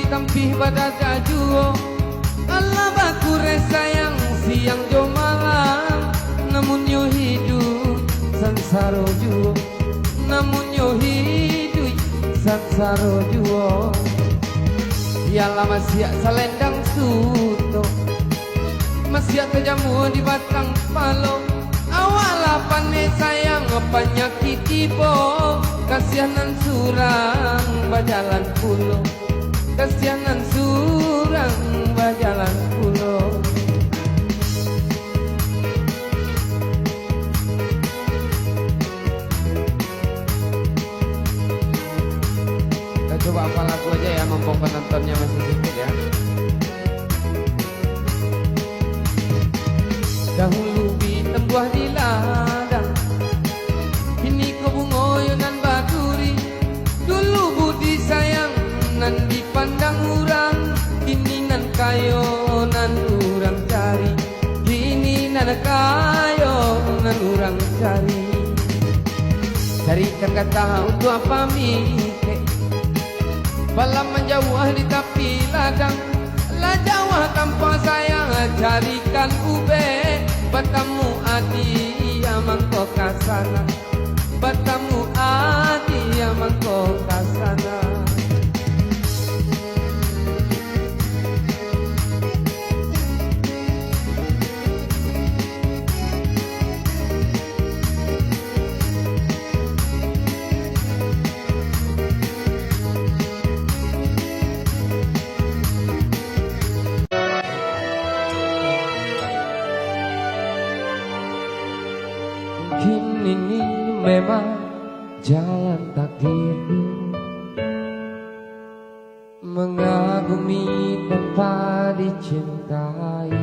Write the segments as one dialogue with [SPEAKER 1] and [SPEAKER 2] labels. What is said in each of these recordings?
[SPEAKER 1] tampih pada kajuo Allah bakure sayang siang jo malam namun yo hidup sansaro juo namun yo hidup sansaro juo Yalah masih selendang suto masih terjamu di batang palo awal pane sayang penyakit ibo kasihanan surang bajalan pulau kasihanan surang bajalan pulau kita coba apa lagu aja ya mumpung penontonnya masih sedikit ya. Dahulu bintang buah di ladang kini kebungoyonan baturi dulu budi sayang nan dipandang orang kini nan kayo nan urang cari kini nan kayo nan urang cari carikan kata untuk apa mikir balam menjauh di tepi ladang lah jauh tanpa sayang carikan ube batamu adi amang kau kasana batamu adi amang kau kasana ini memang jalan takdirku mengagumi tanpa dicintai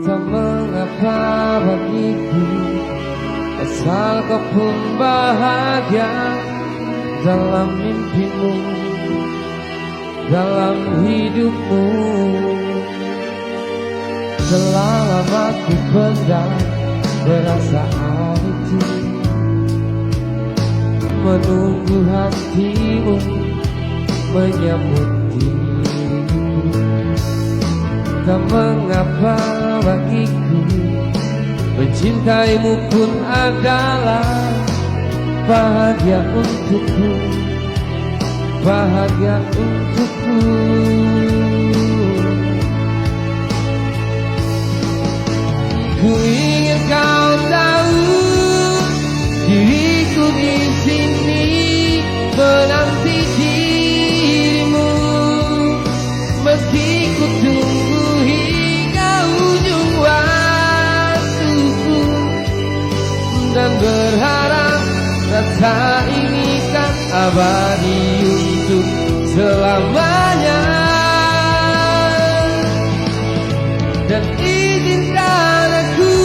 [SPEAKER 1] tak mengapa bagiku asal kau pun bahagia dalam mimpimu dalam hidupmu selama ku pendam perasaan itu menunggu hatimu menyambut diriku tak mengapa bagiku mencintaimu pun adalah bahagia untukku bahagia untukku ku ingin kau tahu diriku di sini menanti dirimu meski ku tunggu hingga ujung waktuku dan berharap rasa ini kan abadi untuk selamanya dan izinkan aku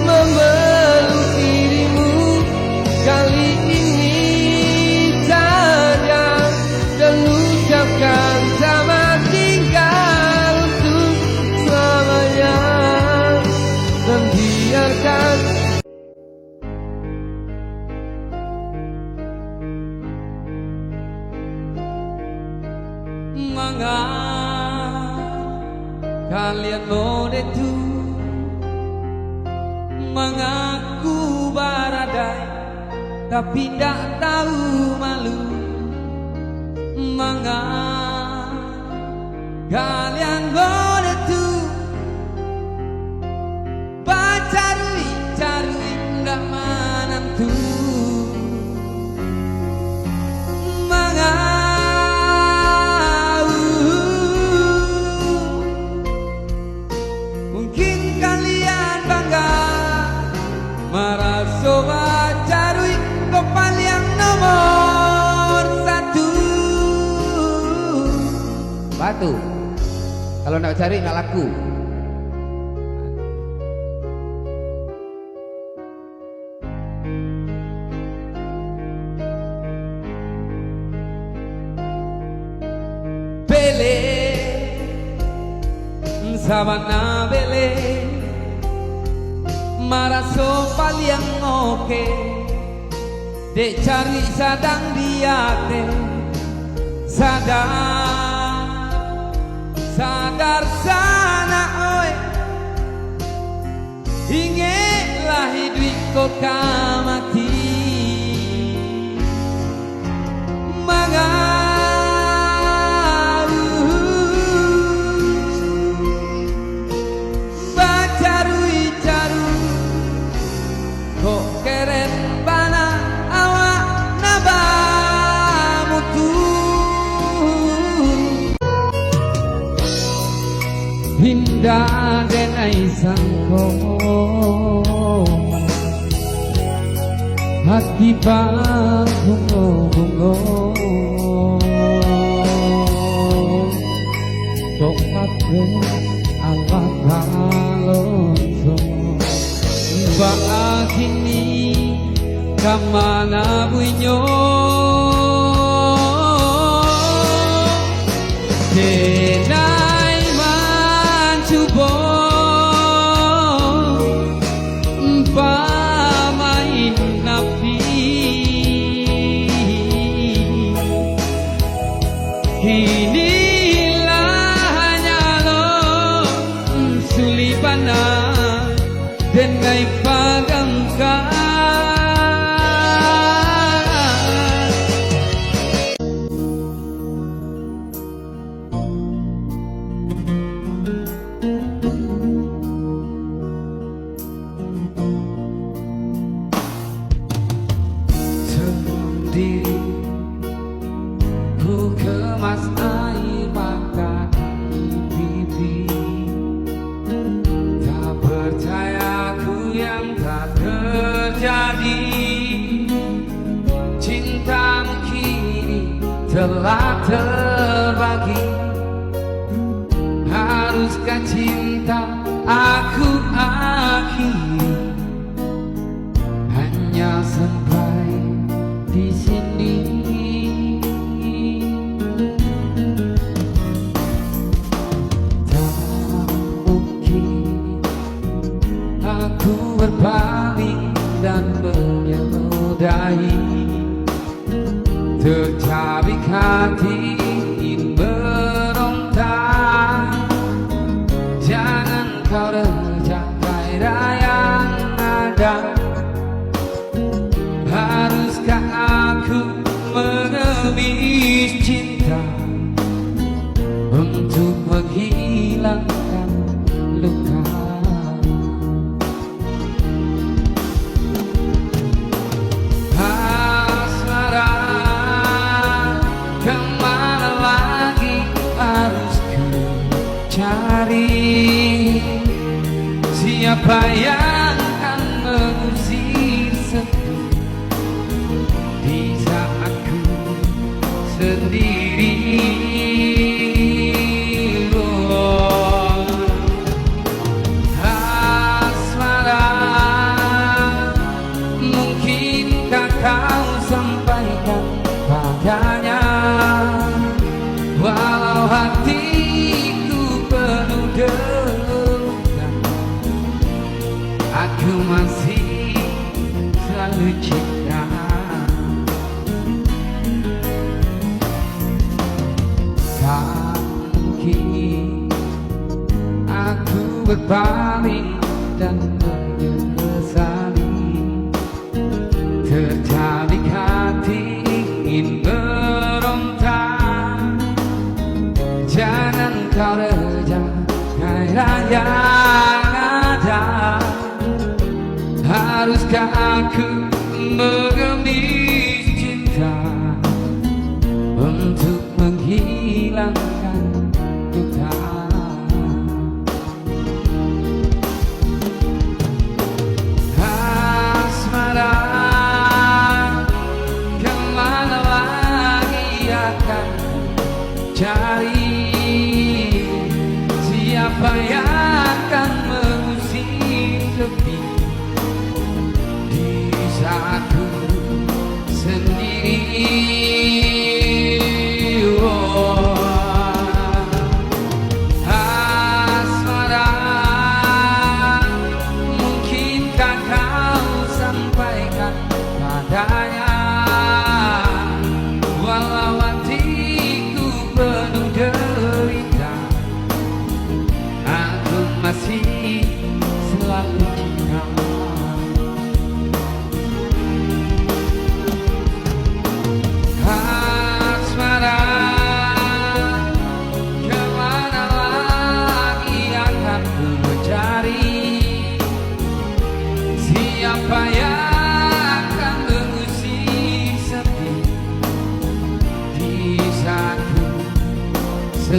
[SPEAKER 1] memeluk dirimu kali ini saja dan ucapkan selamat tinggal untuk selamanya dan biarkan kalian mode tu mengaku baradai tapi tak tahu malu kalian mode tu pacarui carui ndak manantu Sobat carui kopal yang nomor 1 batu kalau nak cari nggak laku bele sabana bele Maraso paling oke dek cari sadang dia teh sadar sana oi ingatlah hidup kota mati kok keren bana awak nabamutu hinda den ai sangko hati bungo-bungo kok kabeh awak balonso Mbak kini kamana bunyo denai mancubo pamain napi inilah hanya lo sulipana denai pagangkan sendiri ku kemas air mata di pipi tak percaya yang tak terjadi cintamu kini telah terbagi haruskah cinta aku akhiri hanya sampai di sini tak mungkin aku berpaling dan menyudahi tercabik hati ingin berontak jangan kau rejak gairah yang ada haruskah aku mengemis cinta untuk menghilangkan luka siapa yang akan mengusir sepi di saat ku sendiri asmara mungkinkah kau sampaikan padanya walau hatiku penuh aku masih selalu cinta tak mungkin aku berpaling dan menyesali tercabik hati ingin berontak jangan kau rejak gairah yang ada haruskah aku mengemis cinta untuk menghilangkan duka asmara kemana lagi akan cari siapa yang akan mengusir sepi aku sendiri asmara mungkinkah kau sampaikan padanya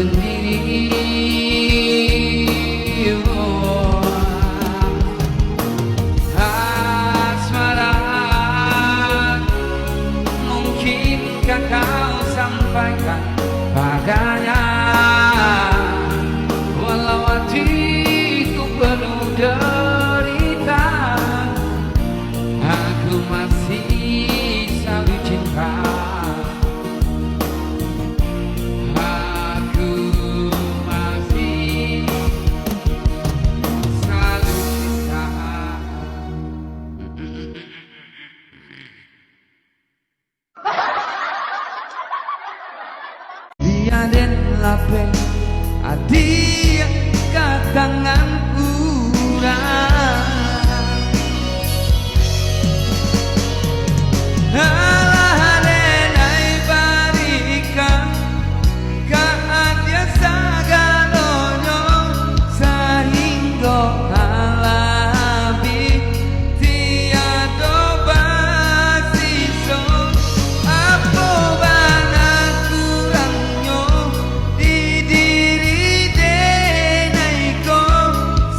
[SPEAKER 1] sendiri. Oh, asmara, mungkinkah kau sampaikan padanya, walau hatiku penuh derita, aku masih selalu cinta. Aku masih selalu cinta. Dia den lape adia katangan urang. Alah denai barikan ka adia sagalonyo sahingga halabi tiada basiso apa bana kurangnya di diri denai ko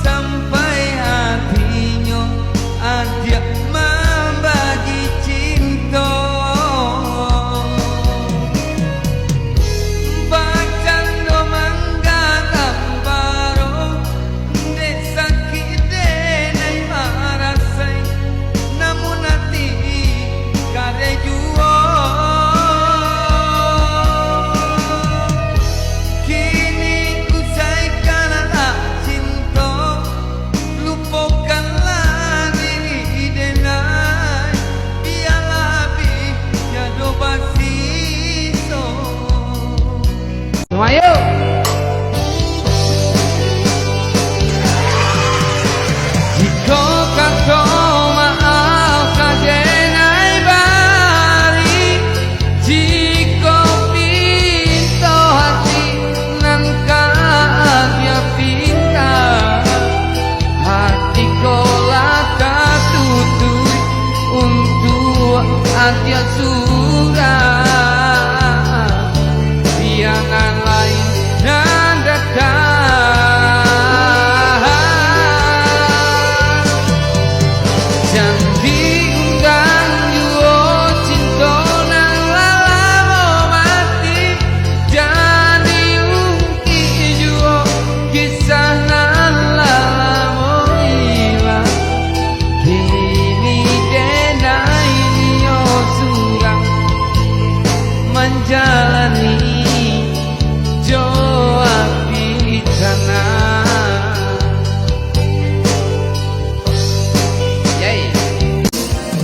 [SPEAKER 1] sampai hatinya adia membagi cinta. Bacando manggatam baro dek sakit denai marasai namun hati kare juo. Kini usai karena cinta lupakanlah diri denai biarlah tiada basiso. Semua yuk. Jika kau maaf kadenai bari, jika pintu hati nan dia pinta, hati kolah tutui untuk hati surah. Biangan lain dan datang, jangan diundang juo cinta nang lalamo mati, jangan diungki juo kisah nang lalamo hilang. Kini denai nyo surang menjalani joa pitana.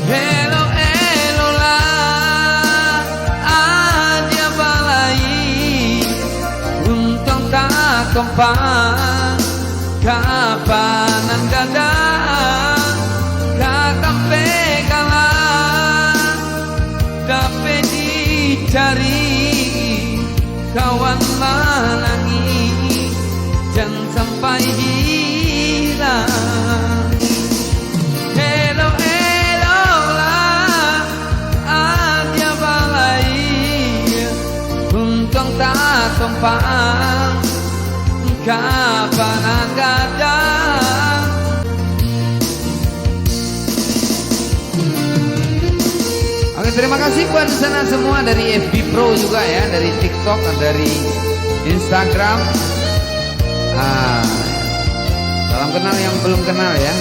[SPEAKER 1] Hello hello lah adia balai untung tak kompak kapan dada kakampe kalah dapat dicari kawan lanangi jangan sampai hilang. Hello hello lah adia balai untung tak kompak kapan kadang. Oke, terima kasih buat sana semua dari FB Pro juga ya, dari TikTok, dari Instagram. Salam kenal yang belum kenal ya.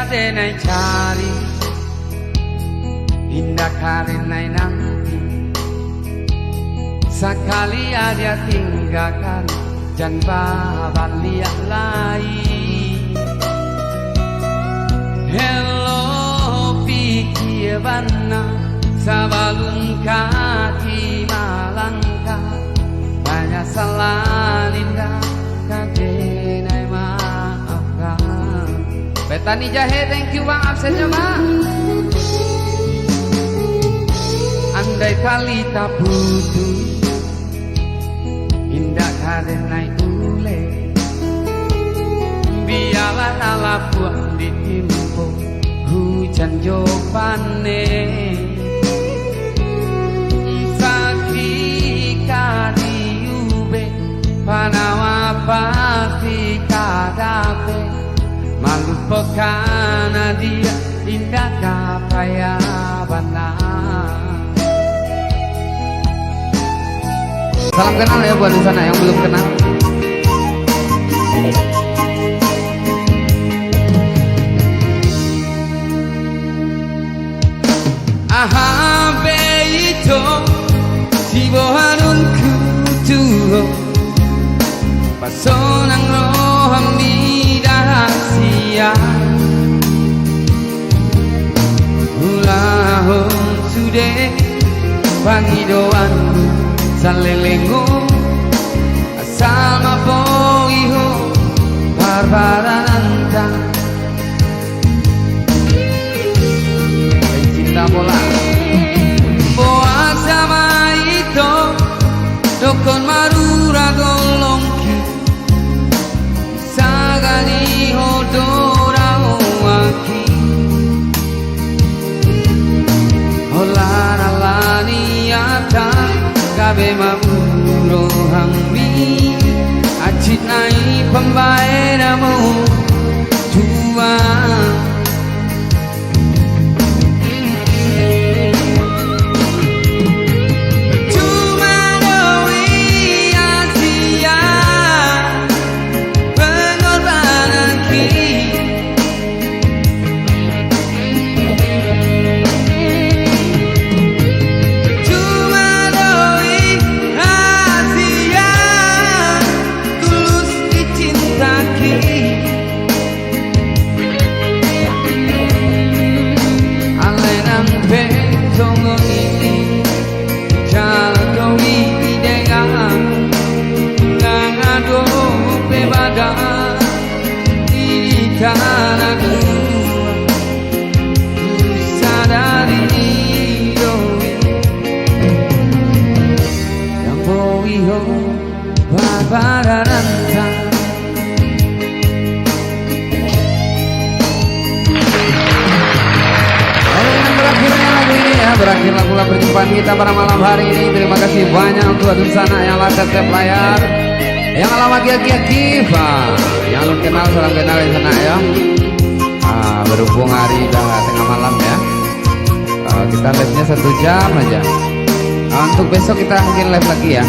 [SPEAKER 1] denai cari indah karenai nanti sekali ada tinggalkan dan bahan lihat lain. Hello pikir bana sabalung kaki malangka banyak salah linda kadenai maafkan. Petani Jahe, thank you bang absennya bang. Andai kali tak butuh indah kadenai ule biarlah Allah buat ditimpo hujan jopane sakri kari ube panawa pasti kadape malu pekana dia indah kapaya bana. Salam kenal ya buat di sana yang belum kenal. Aha beito si bohanun kutuho pasonang roham di rahasia ulahum sude pangidoanku salelengo asal maboiho barbarananta cinta bola boa sama itu dokon marura golongki sagani hodora oaki olara lani ata gabe mamuro hambi acit nai pembaeramu tua cuma doi Asia pengorbanan tanahku sadari doi yang boiho barbaranta. Berakhirnya lagu ini ya, berakhir lagu perjumpaan kita pada malam hari ini. Terima kasih banyak untuk adun sana yang latar tap layar, yang alamat Kiva, yang belum kenal salam kenal di sana ya. Berhubung hari udah tengah malam ya, kita live-nya 1 jam aja. Untuk besok kita mungkin live lagi ya.